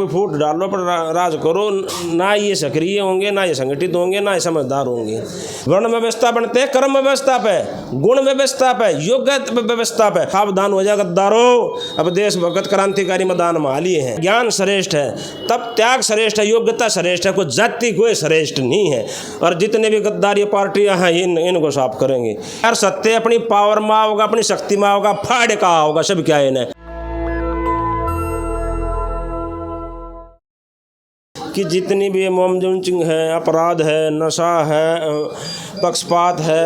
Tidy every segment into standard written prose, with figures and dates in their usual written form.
फूट डालो पर राज करो, ना ये सक्रिय होंगे, ना ये संगठित होंगे, ना ये समझदार होंगे। वर्ण व्यवस्था बनते कर्म व्यवस्था पे, गुण व्यवस्था पे, योग्य व्यवस्था पे। सावधान हो जा गद्दारों, अब देश भगत क्रांतिकारी मैदान में लिए हैं। ज्ञान श्रेष्ठ है तब त्याग श्रेष्ठ है, योग्यता श्रेष्ठ है, कोई जाति कोई श्रेष्ठ नहीं है। और जितने भी गद्दारी पार्टियां हैं इनको साफ करेंगे। यार सत्य अपनी पावर में होगा, अपनी शक्ति में होगा, फाड़ का होगा, सब क्या इन्हें कि जितनी भी मोमजंचिंग है, अपराध है, नशा है, पक्षपात है,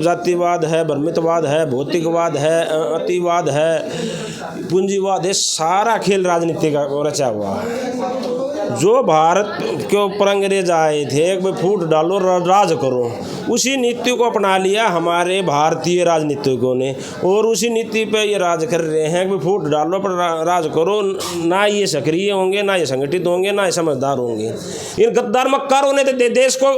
जातिवाद है, भ्रमितवाद है, भौतिकवाद है, अतिवाद है, पूंजीवाद है, सारा खेल राजनीति का रचा हुआ है। जो भारत के ऊपर अंग्रेज आए थे कि फूट डालो राज करो, उसी नीति को अपना लिया हमारे भारतीय राजनीतिकों ने, और उसी नीति पे ये राज कर रहे हैं कि फूट डालो पर राज करो, ना ये सक्रिय होंगे, ना ये संगठित होंगे, ना ये समझदार होंगे। इन गद्दार मक्कारों ने देश को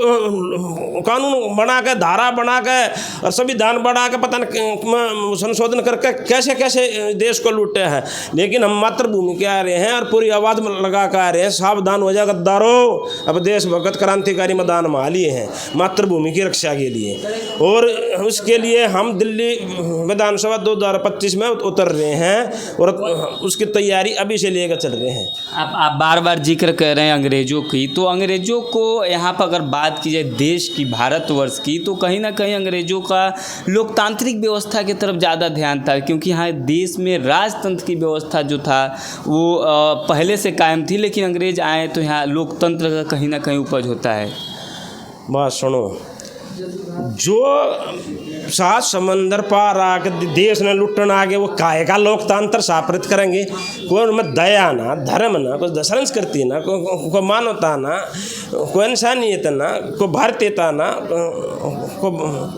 कानून बना के, धारा बना के और संविधान बना के पता नहीं संशोधन करके कैसे कैसे देश को लूटे हैं। लेकिन हम मातृभूमि के आ रहे हैं और पूरी आवाज़ लगा के आ रहे हैं, सावधान हो जा गद्दारों, अब देश भगत क्रांतिकारी मैदान में लिए हैं मातृभूमि की रक्षा के लिए। और उसके लिए हम दिल्ली विधानसभा 2025 में उतर रहे हैं और उसकी तैयारी अभी से लेकर चल रहे हैं। आप बार बार जिक्र कर रहे हैं अंग्रेज़ों की, तो अंग्रेज़ों को यहाँ पर अगर बात की जाए देश की, भारतवर्ष की, तो कहीं ना कहीं अंग्रेज़ों का लोकतांत्रिक व्यवस्था की तरफ ज़्यादा ध्यान था, क्योंकि यहाँ देश में राजतंत्र की व्यवस्था जो था वो पहले से कायम थी, लेकिन अंग्रेज आए तो यहाँ लोकतंत्र का कहीं ना कहीं उपज होता है। बात सुनो, जो सात समंदर पार आके देश ने लुटन आगे वो काहे का लोकतंत्र स्थापित करेंगे? कोई उनमें दया ना, धर्म ना, कोई संस्कृति ना, कोई मानवता ना, कोई इंसानियत ना, कोई भारतीयता ना।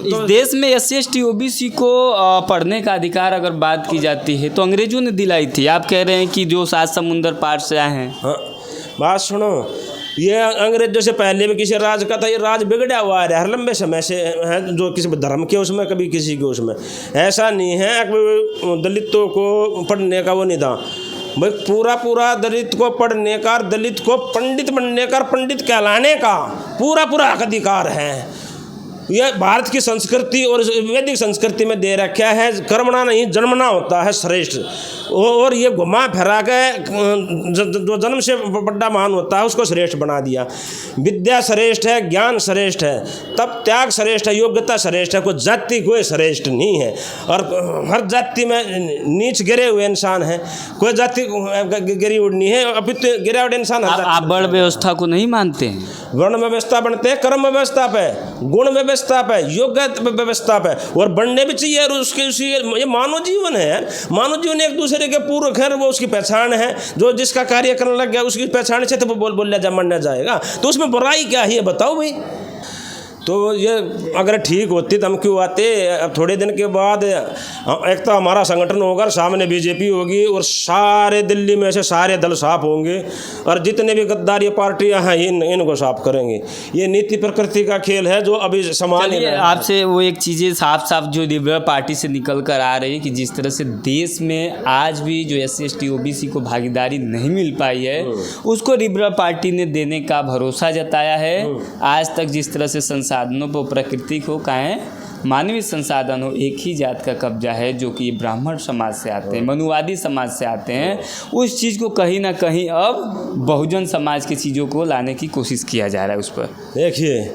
इस देश में SC/ST OBC को पढ़ने का अधिकार अगर बात की जाती है तो अंग्रेजों ने दिलाई थी। आप कह रहे हैं कि जो सात समुंदर पार से आए हैं। हाँ, बात सुनो, ये अंग्रेजों से पहले भी किसी राज का था, ये राज बिगड़ा हुआ है हर लंबे समय से है, जो किसी धर्म के उसमें, कभी किसी के उसमें। ऐसा नहीं है कि दलितों को पढ़ने का वो नहीं था भाई, पूरा दलित को पढ़ने का, दलित को पंडित बनने का, पंडित कहलाने का पूरा हक अधिकार है। यह भारत की संस्कृति और वैदिक संस्कृति में दे रखा है, कर्मणा नहीं जन्मना होता है श्रेष्ठ। और ये घुमा फिरा के जो जन्म से बड़ा महान होता है उसको श्रेष्ठ बना दिया। विद्या श्रेष्ठ है, ज्ञान श्रेष्ठ है, तब त्याग श्रेष्ठ है, योग्यता श्रेष्ठ है, कोई जाति कोई श्रेष्ठ नहीं है। और हर जाति में नीच गिरे हुए इंसान हैं, कोई जाति गिरी हुई नहीं है, अभी तो गिरा हुआ इंसान। आप वर्ण व्यवस्था को नहीं मानते हैं? वर्ण व्यवस्था बनते कर्म व्यवस्था पे, गुण व्यवस्था पे, योग्य व्यवस्था पे, और बढ़ने भी चाहिए। और उसके ये मानव जीवन है यार, मानव जीवन एक दूसरे के पूर्वक है, वो उसकी पहचान है। जो जिसका कार्य करने लग गया उसकी पहचान से तो वो बोल जा मरना जाएगा, तो उसमें बुराई क्या है ये बताओ भाई। तो ये अगर ठीक होती तो हम क्यों आते? अब थोड़े दिन के बाद एक तो हमारा संगठन होगा, सामने बीजेपी होगी, और सारे दिल्ली में से सारे दल साफ होंगे, और जितने भी गद्दारी पार्टियां हैं इनको साफ करेंगे। ये नीति प्रकृति का खेल है जो अभी समाज। आपसे वो एक चीज़ें साफ जो लिबरल पार्टी से निकल कर आ रही है कि जिस तरह से देश में आज भी जो SC/ST OBC को भागीदारी नहीं मिल पाई है उसको लिबरल पार्टी ने देने का भरोसा जताया है। आज तक जिस तरह से संसाधनों पर प्रकृति को कहें मानवीय संसाधन हो, एक ही जात का कब्जा है जो कि ब्राह्मण समाज से आते हैं, मनुवादी समाज से आते हैं, उस चीज़ को कहीं ना कहीं अब बहुजन समाज की चीज़ों को लाने की कोशिश किया जा रहा है। उस पर देखिए,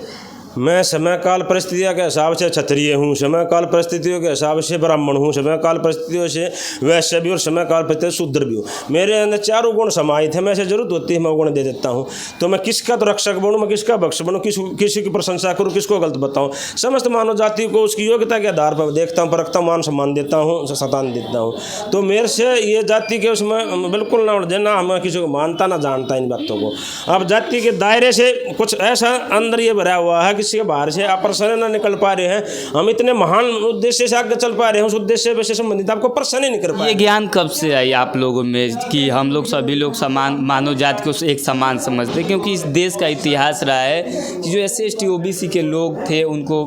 मैं समय काल परिस्थितियों के हिसाब से क्षत्रिय हूँ, समय काल परिस्थितियों के हिसाब से ब्राह्मण हूँ, समय काल परिस्थितियों से वैश्य भी, और समय काल परिस्थितियों शूद्र भी हूँ। मेरे अंदर चारों गुण समाहित है, मैं से जरूरत होती है मैं गुण दे देता हूँ। तो मैं किसका तो रक्षक बनूँ, मैं किसका भक्ष बनूँ, किसी की प्रशंसा करूँ, किसको गलत बताऊँ? समस्त मानव जाति को उसकी योग्यता के आधार पर देखता हूँ, परखता हूँ, मान सम्मान देता हूँ, सतान देता हूँ। तो मेरे से ये जाति के उसमें बिल्कुल ना उड़ जाना, मैं किसी को मानता ना जानता इन बातों को। अब जाति के दायरे से कुछ ऐसा अंदर ये भरा हुआ है कि देश के बाहर से आप प्रश्न न निकल पा रहे हैं, हम इतने महान उद्देश्य से आगे चल पा रहे हैं, उस उद्देश्य से संबंधित आपको प्रश्न ही नहीं कर पाए। ये ज्ञान कब से आई आप लोगों में कि हम लोग सभी लोग समान, मानव जाति को एक समान समझते हैं? क्योंकि इस देश का इतिहास रहा है कि जो SC OBC के लोग थे उनको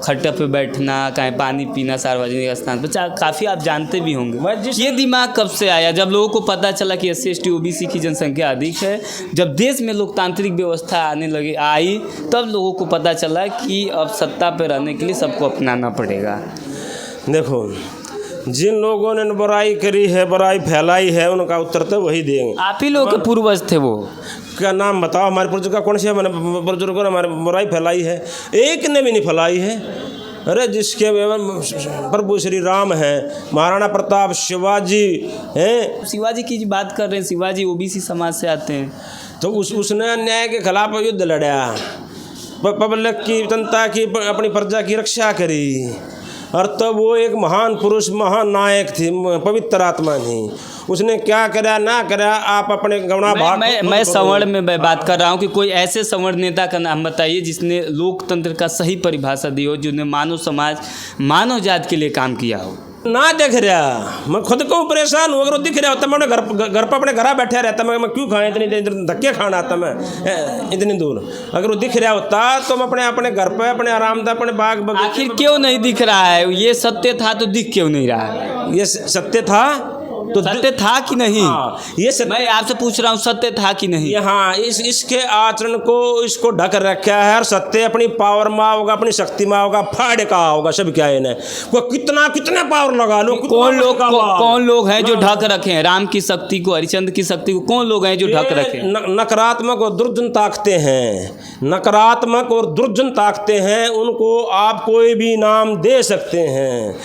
खट्टे पे बैठना, कहीं पानी पीना सार्वजनिक स्थान पर, काफ़ी आप जानते भी होंगे। ये दिमाग कब से आया जब लोगों को पता चला कि SC OBC की जनसंख्या अधिक है? जब देश में लोकतांत्रिक व्यवस्था आने लगी आई तब लोगों को पता चला कि अब सत्ता पर रहने के लिए सबको अपनाना पड़ेगा। देखो, जिन लोगों ने बुराई करी है, बुराई फैलाई है, उनका उत्तर तो वही देंगे। आप ही लोग के पूर्वज थे वो। क्या नाम बताओ हमारे बुजुर्ग का, कौन से हमारे बुजुर्गों ने हमारे बुराई फैलाई है? एक ने भी नहीं फैलाई है। अरे जिसके प्रभु श्री राम हैं, महाराणा प्रताप, शिवाजी हैं। शिवाजी की बात कर रहे हैं, शिवाजी OBC समाज से आते हैं, तो उसने अन्याय के खिलाफ युद्ध लड़ा, पब्लिक की, जनता की, अपनी प्रजा की रक्षा करी, और तब वो एक महान पुरुष, महान नायक थी, पवित्र आत्मा थी। उसने क्या करा ना करा, आप अपने गौना भाग। मैं सवर्ण में बात कर रहा हूँ कि कोई ऐसे सवर्ण नेता का नाम बताइए जिसने लोकतंत्र का सही परिभाषा दी हो, जिसने मानव समाज, मानव जाति के लिए काम किया हो। ना दिख रहा, मैं खुद को परेशान हूँ। अगर वो दिख रहा होता मैं घर पर अपने घर बैठे रहता, मैं क्यों खाएं इतनी धक्के खाना आता मैं इतनी दूर। अगर वो दिख रहा होता तो मैं अपने घर पे, अपने आराम से, अपने बाग बगीचे। आखिर क्यों नहीं दिख रहा है? ये सत्य था तो दिख क्यों नहीं रहा है? ये सत्य था तो सत्य था कि नहीं? हाँ, ये मैं आपसे पूछ रहा हूँ, सत्य था कि नहीं? हाँ, इसके आचरण को, इसको ढक रखा है। और सत्य अपनी पावर में होगा, अपनी शक्ति में होगा, फाड़ का होगा, सब क्या है। कोई कितना पावर लगा लो। कौन लोग हैं जो ढक रखे हैं राम की शक्ति को, हरिश्चंद्र की शक्ति को? कौन लोग हैं जो ढक रखे? नकारात्मक और दुर्जन ताकते हैं, नकारात्मक और दुर्जन ताकते हैं। उनको आप कोई भी नाम दे सकते हैं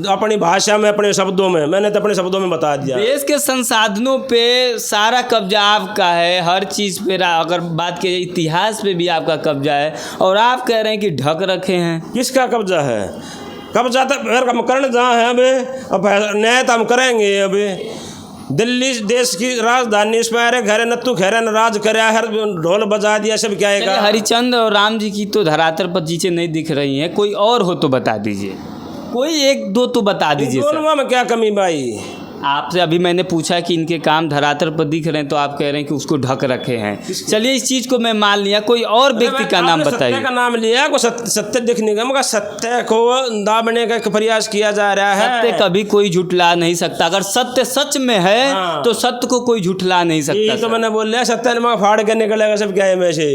अपनी भाषा में, अपने शब्दों में। मैंने तो अपने शब्दों में बता दिया। देश के संसाधनों पे सारा कब्जा आपका है, हर चीज़ पे। अगर बात की जाए इतिहास पे भी आपका कब्जा है, और आप कह रहे हैं कि ढक रखे हैं। किसका कब्जा है? कब्जा तो फिर हम करने जहाँ है अभी, अब न्याय तो हम करेंगे। अभी दिल्ली देश की राजधानी, इस पर घर नत्थू खैरा ने राज कराया, हर ढोल बजा दिया, सब क्या है। हरिचंद्र और राम जी की तो धरातल पर चीज़ें नहीं दिख रही हैं, कोई और हो तो बता दीजिए, कोई एक दो तो बता दीजिए। दोनों में क्या कमी भाई? आपसे अभी मैंने पूछा कि इनके काम धरातल पर दिख रहे हैं, तो आप कह रहे हैं कि उसको ढक रखे हैं। चलिए, इस चीज़ को मैं मान लिया, कोई और व्यक्ति का नाम बताइए। सत्य का नाम लिया, को सत्य दिखने का, मगर सत्य को दाबने का प्रयास किया जा रहा है। सत्य कभी कोई झुठला नहीं सकता। अगर सत्य सच में है तो सत्य को कोई झुठला नहीं सकता। तो मैंने बोल लिया, सत्य ने फाड़ के निकलेगा सब क्या है में से।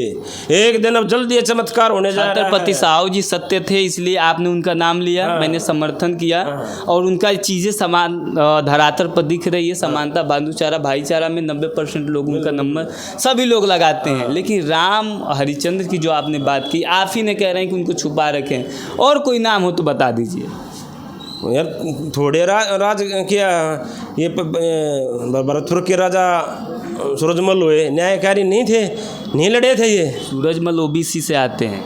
एक दिन अब जल्दी चमत्कार होने जा रहा है। छत्रपति साहू जी सत्य थे, इसलिए आपने उनका नाम लिया, मैंने समर्थन किया, और उनका चीज़ें समान धरातल पर दिख रही है। समानता, भाईचारा, भाईचारा में 90% लोग उनका नंबर सभी लोग लगाते हैं। लेकिन राम हरिचंद्र की जो आपने बात की, आप ही ने कह रहे हैं कि उनको छुपा रखें। और कोई नाम हो तो बता दीजिए यार। थोड़े राज किया, ये भरतपुर के राजा सूरजमल हुए, न्यायकारी नहीं थे, नहीं लड़े थे। ये सूरजमल OBC से आते हैं।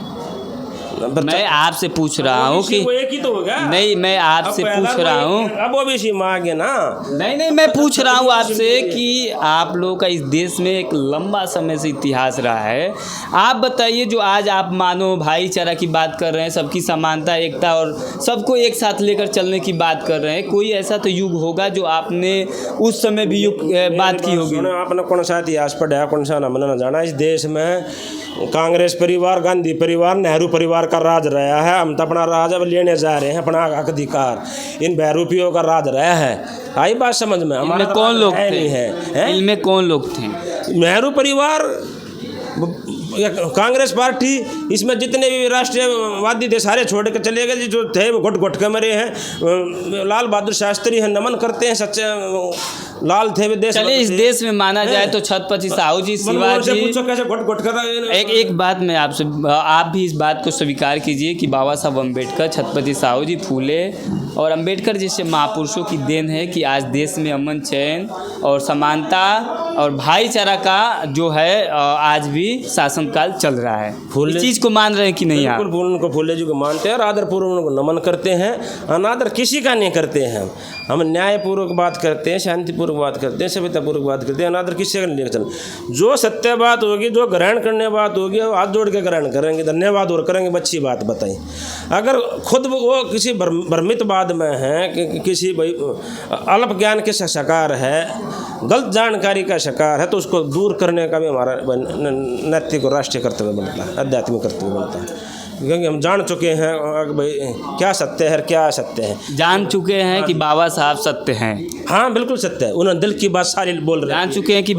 मैं आपसे पूछ रहा हूँ कि एक ही तो होगा। नहीं, मैं आपसे पूछ रहा हूँ, अब OBC मांगे ना। नहीं, मैं पूछ रहा हूँ आपसे कि आप लोगों का इस देश में एक लंबा समय से इतिहास रहा है। आप बताइए, जो आज आप मानो भाईचारा की बात कर रहे हैं, सबकी समानता, एकता और सबको एक साथ लेकर चलने की बात कर रहे हैं, कोई ऐसा तो युग होगा जो आपने उस समय भी बात की होगी। आपने कौन सा इतिहास पढ़ा, कौन सा ना मैंने जाना। इस देश में कांग्रेस परिवार, गांधी परिवार, नेहरू परिवार का राज रहा है। हम तो अपना राज अब लेने जा रहे हैं, अपना अधिकार। इन बहरूपियों का राज रहा है। आई बात समझ में? इनमें कौन लोग थे? इनमें कौन लोग थे? नेहरू परिवार, कांग्रेस पार्टी, इसमें जितने भी राष्ट्रीयवादी थे सारे छोड़ के चले गए। जो थे वो घुट के मरे हैं। लाल बहादुर शास्त्री हैं, नमन करते हैं, सच्चे लाल थे विदेश। चलिए, इस देश में माना जाए तो छत्रपति साहू जी, शिवाजी। एक बात मैं आपसे, आप भी इस बात को स्वीकार कीजिए कि बाबा साहब अम्बेडकर, छत्रपति साहू जी, फूले और अम्बेडकर जैसे महापुरुषों की देन है कि आज देश में अमन, चैन और समानता और भाईचारा का जो है आज भी शासन शासनकाल चल रहा है। फूले- इस चीज़ को मान रहे हैं कि नहीं आप? बिल्कुल उनको फूले जी को मानते हैं और आदरपूर्वक उनको नमन करते हैं। अनादर किसी का नहीं करते हैं हम न्यायपूर्वक बात करते हैं, शांतिपूर्वक बात करते हैं, सभ्यतापूर्वक बात करते हैं, अनादर किसी का नहीं लेकर चल। जो सत्य बात होगी, जो ग्रहण करने बात होगी, वो हाथ जोड़ के ग्रहण करेंगे, धन्यवाद और करेंगे, अच्छी बात बताएं। अगर खुद वो किसी भ्रमितवाद में है कि किसी भाई अल्प ज्ञान के शिकार है, गलत जानकारी का शिकार है, तो उसको दूर करने का भी हमारा नैतिक और राष्ट्रीय कर्तव्य बनता है, आध्यात्मिक कर्तव्य बनता है। क्योंकि हम जान चुके हैं भाई क्या सत्य है और क्या असत्य है। जान चुके हैं कि बाबा साहब सत्य हैं। हाँ बिल्कुल सत्य है, उन्होंने दिल की बात सारी बोल रहे हैं। जान चुके हैं कि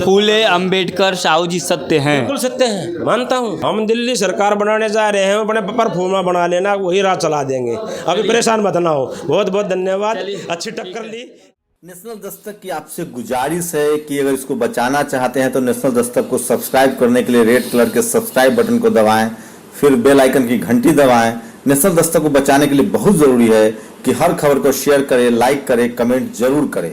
फूले, अंबेडकर, साहू जी सत्य हैं। बिल्कुल सत्य है, मानता हूँ। हम दिल्ली सरकार बनाने जा रहे हैं, अपने परफॉर्मा बना लेना, वही राह चला देंगे, अभी परेशान मत ना हो। बहुत बहुत धन्यवाद, अच्छी टक्कर ली। नेशनल दस्तक की आपसे गुजारिश है कि अगर इसको बचाना चाहते हैं तो नेशनल दस्तक को सब्सक्राइब करने के लिए रेड कलर के सब्सक्राइब बटन को दबाएं, फिर बेल आइकन की घंटी दबाएं। नेशनल दस्तक को बचाने के लिए बहुत जरूरी है कि हर खबर को शेयर करें, लाइक करें, कमेंट जरूर करें।